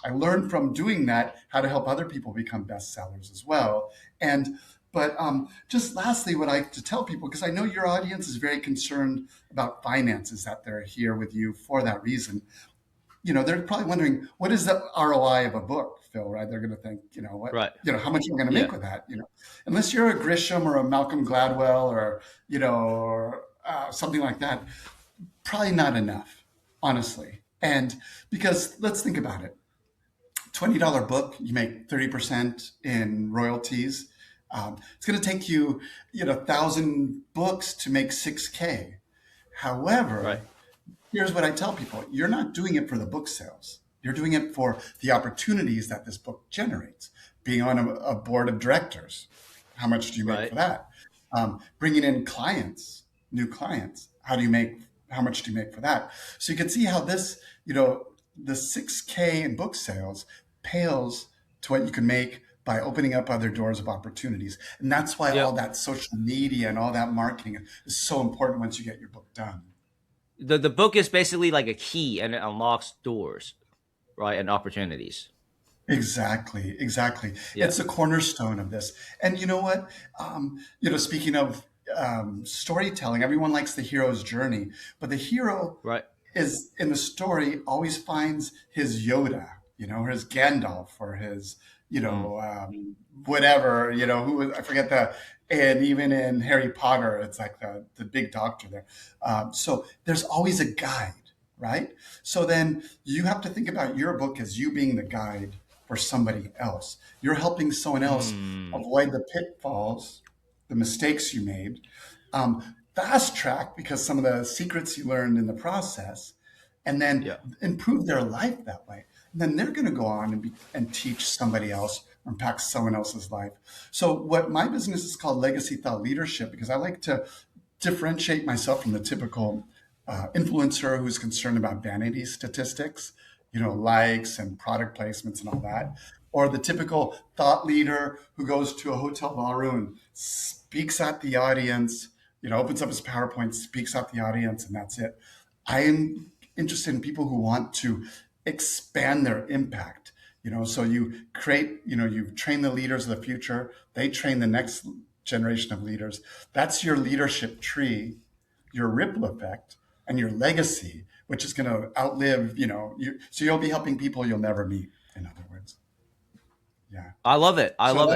I learned from doing that how to help other people become bestsellers as well. And but just lastly, what I like to tell people, because I know your audience is very concerned about finances, that they're here with you for that reason. They're probably wondering, what is the ROI of a book, Phil, right? They're going to think, Right. how much am I going to Yeah. make with that? Unless you're a Grisham or a Malcolm Gladwell or something like that, probably not enough, honestly. And because let's think about it. $20 book, you make 30% in royalties. It's going to take you, 1,000 books to make 6K. Right. However, here's what I tell people. You're not doing it for the book sales. You're doing it for the opportunities that this book generates. Being on a board of directors, how much do you make Right. for that? Bringing in clients, new clients, how much do you make for that? So you can see how this, the 6K in book sales pales to what you can make by opening up other doors of opportunities. And that's why all Yep. that social media and all that marketing is so important once you get your book done. The book is basically like a key, and it unlocks doors, right, and opportunities. Exactly, exactly. Yeah. It's a cornerstone of this. And you know what? Speaking of storytelling, everyone likes the hero's journey, but the hero Right. is in the story always finds his Yoda, or his Gandalf, or his, Mm. whatever, I forget and even in Harry Potter, it's like the big doctor there. So there's always a guide, right? So then you have to think about your book as you being the guide for somebody else. You're helping someone else Mm. avoid the pitfalls, the mistakes you made, fast track because some of the secrets you learned in the process, and then Yeah. improve their life that way. And then they're going to go on and teach somebody else or impact someone else's life. So what my business is called Legacy Thought Leadership, because I like to differentiate myself from the typical influencer who's concerned about vanity statistics, likes and product placements and all that, or the typical thought leader who goes to a hotel ballroom and speaks at the audience, opens up his PowerPoint, speaks at the audience, and that's it. I am interested in people who want to expand their impact. So you create, you train the leaders of the future. They train the next generation of leaders. That's your leadership tree, your ripple effect, and your legacy, which is going to outlive, you. So you'll be helping people you'll never meet. In other words, yeah. I love it. I So love that it.